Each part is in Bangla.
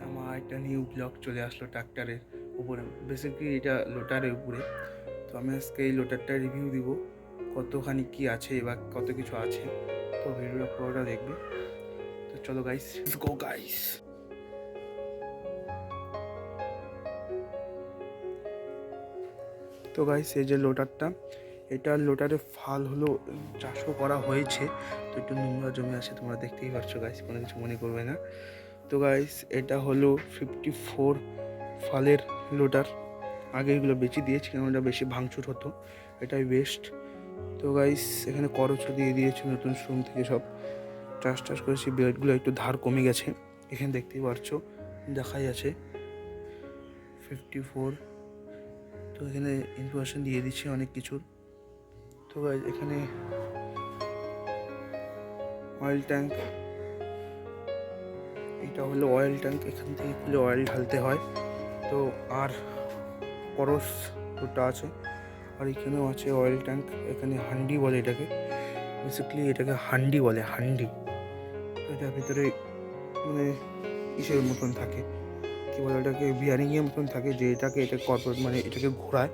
আমার একটা নিউ ব্লগ চলে আসলো ট্রাক্টরের উপরে, বেসিক্যালি এটা লোটারের উপরে। তো আমি আজকে এই লোটারটা রিভিউ দিব, কতখানি কি আছে বা কত কিছু আছে। তো ভিডিওটা পুরোটা দেখবে। তো চলো গাইস, লেটস গো গাইস। তো গাইস, এই যে লোটারটা, এটা লোটারের ফাল হলো, চাষও করা হয়েছে। তো একটু নোংরা জমে আছে, তোমরা দেখতেই পাচ্ছ গাইস, কোনো কিছু মনে করবে না। তো গাইস, এটা হলো 54 ফালের লোটার। আগে এগুলো বেশি দিয়েছি কারণ এটা বেশি ভাঙচুর হতো, এটাই বেস্ট। তো গাইস, এখানে করচও দিয়ে দিয়েছে নতুন শোরুম থেকে, সব টাচ করেছি, ব্লেডগুলো একটু ধার কমে গেছে। এখানে দেখতেই পাচ্ছ, দেখাই আছে 54। তো এখানে ইনফরমেশন দিয়ে দিচ্ছে অনেক কিছুর। তো গাইস, এখানে অয়েল ট্যাঙ্ক, এটা হলো অয়েল ট্যাঙ্ক, এখান থেকে খুলে অয়েল ঢালতে হয়। তো আর করস দুটো আছে, আর এখানেও আছে অয়েল ট্যাঙ্ক। এখানে হান্ডি বলে এটাকে, বেসিক্যালি এটাকে হান্ডি বলে, হান্ডি। এটার ভিতরে মানে ইসের মতন থাকে, কী বলে ওটাকে, বিয়ারিংয়ের মতন থাকে, যে এটা কর্পোরেট মানে এটাকে ঘোরায়।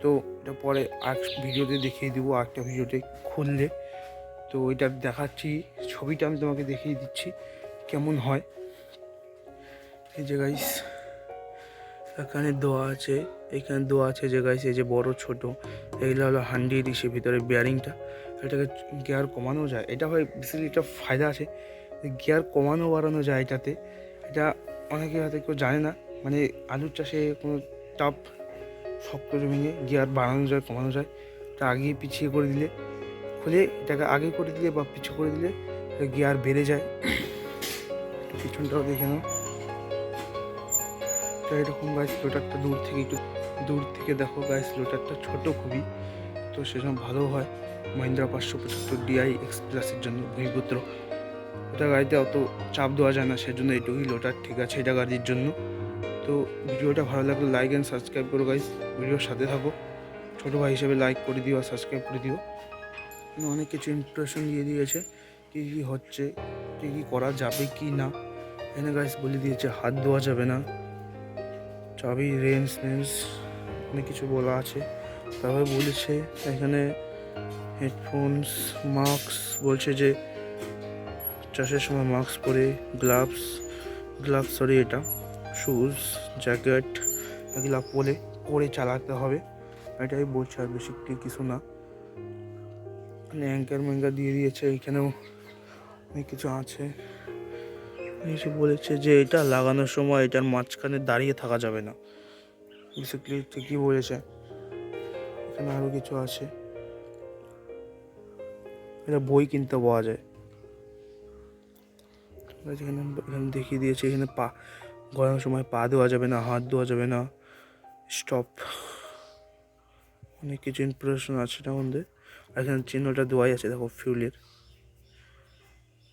তো এটা পরে আর ভিডিওতে দেখিয়ে দেবো, আরেকটা ভিডিওতে খুললে। তো এটা দেখাচ্ছি, ছবিটা আমি তোমাকে দেখিয়ে দিচ্ছি কেমন হয়। এই যে গাইস, এখানে দোয়া আছে, এখানে দোয়া আছে যে গাইস, এই যে বড় ছোট এগুলো হলো হান্ডি ডিশের ভিতরে বিয়ারিংটা। এটাকে গিয়ার কমানো যায়, এটা হয় বেসিক্যালি একটা ফায়দা আছে, গিয়ার কমানো বাড়ানো যায় এটাতে। এটা অনেকে হয়তো কেউ জানে না, মানে আলুর চাষে কোনো টাপ শক্ত জমিনে গিয়ার বাড়ানো যায় কমানো যায়। এটা আগে পিছিয়ে করে দিলে, খুলে এটাকে আগে করে দিলে বা পিছু করে দিলে গিয়ার বেড়ে যায়। পিছনটাও দেখে নাও। তো এরকম গাইস, লোটারটা দূর থেকে দেখো গাইস, লোটারটা ছোট খুবই, তো সেজন্য ভালো হয় মহিন্দ্রা 575 DI এক্সপ্রেসের জন্য ভূমিপুত্র। এটা গাড়িতে অত চাপ দেওয়া যায় না, সেজন্য এটুকুই লোটার ঠিক আছে এটা গাড়ির জন্য। তো ভিডিওটা ভালো লাগলে লাইক অ্যান্ড সাবস্ক্রাইব করো গাইস, ভিডিওর সাথে থাকো, ছোটো ভাই হিসেবে লাইক করে দিও আর সাবস্ক্রাইব করে দিও। অনেক কিছু ইনফরমেশন দিয়ে দিয়েছে, কী কী হচ্ছে, কী কী করা যাবে কি না। এখানে গাইস বলে দিয়েছে হাত ধোয়া যাবে না, চাবি রেঞ্জ অনেক কিছু বলা আছে। তারপরে বলেছে এখানে হেডফোনস, মাস্ক, বলছে যে চাষের সময় মাস্ক পরে, গ্লাভস এটা শুজ, জ্যাকেট এগুলো পরে চালাতে হবে, এটাই বলছে, আর বেশি কিছু না। অ্যাঙ্কার দিয়ে দিয়েছে, এখানেও অনেক কিছু আছে। কিছু বলেছে যে এটা লাগানোর সময় এটার মাঝখানে দাঁড়িয়ে থাকা যাবে না, বেসিক্যালি ঠিকই বলেছে। এখানে আরও কিছু আছে, এটা বই কিনতে পাওয়া যায়। এখানে দেখিয়ে দিয়েছে, এখানে পা গরমের সময় পা দেওয়া যাবে না, হাত দেওয়া যাবে না, স্টপ, অনেক কিছু ইনফরমেশন আছে এটার মধ্যে। আর এখানে চিহ্নটা দেওয়াই আছে, দেখো ফিউলের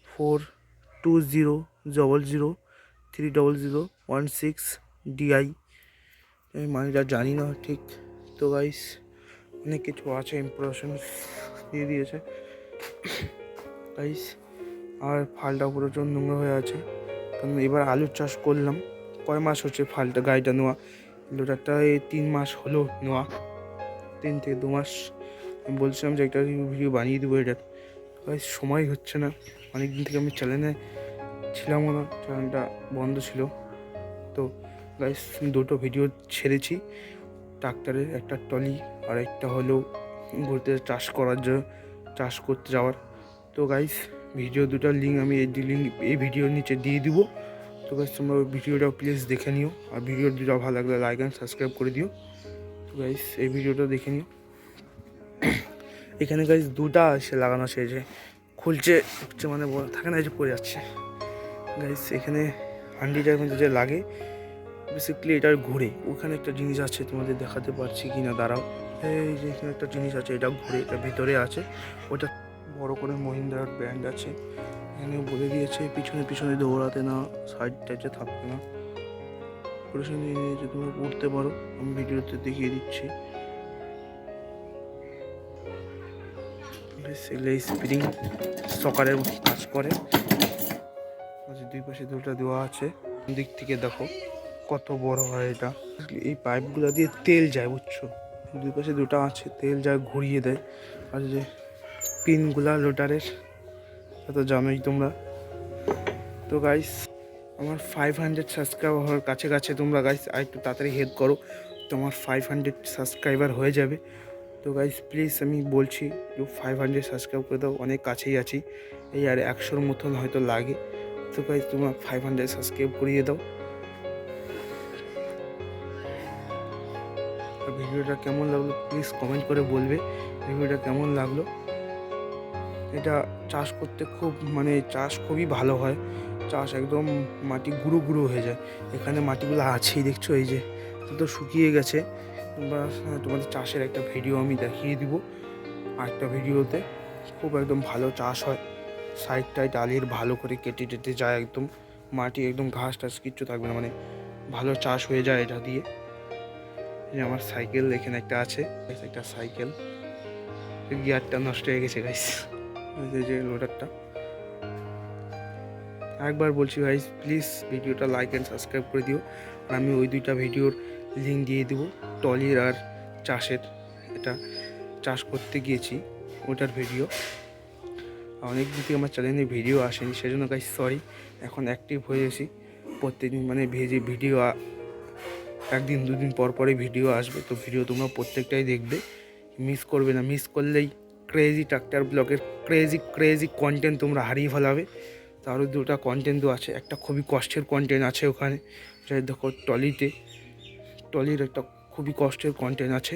4200030016 DI। আমি মানিটা জানি না ঠিক। তো গাইস, অনেক কিছু আছে, ইনফরমেশন দিয়ে দিয়েছে গাইস। আর ফালটা পুরো নোংরা হয়ে আছে, কারণ এবার আলুর চাষ করলাম। কয় মাস হচ্ছে ফালটা গাড়িটা নেওয়া, লোটারটা 3 মাস হলো নেওয়া, 3 থেকে 2 মাস। আমি বলছিলাম যে একটা ভিডিও বানিয়ে দেবো এটার, গাইস সময় হচ্ছে না। অনেক দিন থেকে আমি চ্যানেলে ছিলামও না, চ্যানেলটা বন্ধ ছিল। তো গাইস, দুটো ভিডিও ছেড়েছি, ট্রাক্টরের একটা ট্রলি আর একটা হলো ঘুরতে চাষ করতে যাওয়ার। তো গাইস, ভিডিও দুটার লিঙ্ক আমি এই ভিডিওর নিচে দিয়ে দিব। তো গাইস, তোমরা ওই ভিডিওটা প্লিজ দেখে নিও, আর ভিডিও দুটো ভালো লাগলে লাইক অ্যান্ড সাবস্ক্রাইব করে দিও। তো গাইস, এই ভিডিওটা দেখে নিও। এখানে গাইস দুটা এসে লাগানো আছে, যে খুলছে মানে থাকে না, যে পড়ে যাচ্ছে গাইস। এখানে হান্ডিটার মধ্যে যে লাগে, বেসিক্যালি এটার ঘুরে, ওখানে একটা জিনিস আছে, তোমাদের দেখাতে পারছি কি না দাঁড়াও। এই যে এখানে একটা জিনিস আছে, এটা ঘুরে, এটা ভিতরে আছে, ওটা বড় করে মহিন্দ্রার ব্র্যান্ড আছে। এখানে বলে দিয়েছে পিছনে দৌড়াতে না, সাইড টাইডে থাকবে না, পরিষ্কার নিয়ে নিয়েছে, তোমরা পড়তে পারো, আমি ভিডিওতে দেখিয়ে দিচ্ছি। সেগুলো স্প্রিং সকারের কাজ করে। দুই পাশে দুটো দেওয়া আছে। দিক থেকে দেখো কত বড় হয় এটা। এই পাইপগুলো দিয়ে তেল যায় বুঝছো, দুই পাশে দুটো আছে, তেল যায় ঘুরিয়ে দেয়। আর যে পিনগুলা রোটারের তো জানোই তোমরা। তো গাইস আমার 500 সাবস্ক্রাইবার হওয়ার কাছে তোমরা গাইস আর একটু তাড়াতাড়ি হেল্প করো, তোমার 500 সাবস্ক্রাইবার হয়ে যাবে। তো গাইস প্লিজ আমি বলছি 500 সাবস্ক্রাইব করে দাও, অনেক কাছেই আছি, এই আর 100-র মতন হয়তো লাগে। তো গাইস তোমরা 500 সাবস্ক্রাইব করিয়ে দাও। ভিডিওটা কেমন লাগলো প্লিজ কমেন্ট করে বলবে, ভিডিওটা কেমন লাগলো। এটা চাষ করতে চাষ খুবই ভালো হয়, চাষ একদম মাটি গুঁড়ো গুঁড়ো হয়ে যায়। এখানে মাটিগুলো আছেই দেখছো, এই যে তো শুকিয়ে গেছে। বা তোমাদের চাষের একটা ভিডিও আমি দেখিয়ে দিব আরেকটা ভিডিওতে। খুব একদম ভালো চাষ হয়, সাইড টাইড আলির ভালো করে কেটে টেটে যায়, একদম মাটি একদম ঘাস টাস কিচ্ছু থাকবে না, ভালো চাষ হয়ে যায় এটা দিয়ে। আমার সাইকেল এখানে একটা আছে, একটা সাইকেল, গিয়ারটা নষ্ট হয়ে গেছে গাইস, এই যে লোডারটা। একবার বলছি গাইস প্লিজ ভিডিওটা লাইক অ্যান্ড সাবস্ক্রাইব করে দিও। আর আমি ওই দুইটা ভিডিওর লিঙ্ক দিয়ে দেবো, টলির আর চাষের। এটা চাষ করতে গিয়েছি ওটার ভিডিও। অনেক দিন থেকে আমার চ্যানেলে ভিডিও আসেনি, সেজন্য গাইস সরি। এখন অ্যাক্টিভ হয়ে গেছি, প্রত্যেকদিন ভিডিও একদিন দুদিন পর পরে ভিডিও আসবে। তো ভিডিও তোমরা প্রত্যেকটাই দেখবে, মিস করবে না। মিস করলেই ক্রেজি ট্রাক্টর ব্লগের ক্রেজি কন্টেন্ট তোমরা হারিয়ে ফেলাবে। তো আরও দুটো কন্টেন্টও আছে, একটা খুবই কষ্টের কন্টেন্ট আছে ওখানে, যাই দেখো টলির একটা খুবই কষ্টের কন্টেন্ট আছে।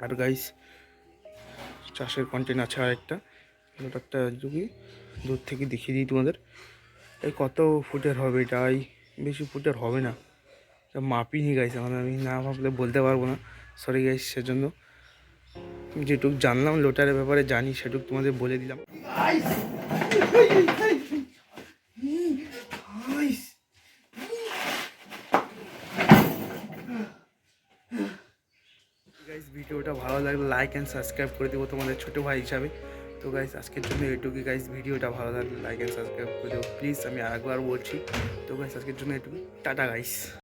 আর গাইস চাষের কন্টেন্ট আছে আর একটা যদি দূর থেকে দেখিয়ে দিই তোমাদের। এই কত ফুটের হবে এটা, এই বেশি ফুটের হবে না, মাপিনি গাইস, আমি না ভাবলে বলতে পারবো না, সরি গাইস। সেজন্য যেটুকু জানলাম লোটারের ব্যাপারে জানি সেটুকু তোমাদের বলে দিলাম। গাইস ভিডিওটা ভালো লাগলে লাইক অ্যান্ড সাবস্ক্রাইব করে দেবো তোমাদের ছোটো ভাই হিসাবে। তো গাইস আজকের জন্য এটুকুই গাইস, ভিডিওটা ভালো লাগলে লাইক অ্যান্ড সাবস্ক্রাইব করে দেবো প্লিজ, আমি আরেকবার বলছি। তো গাইস আজকের জন্য এটুকুই, টাটা গাইস।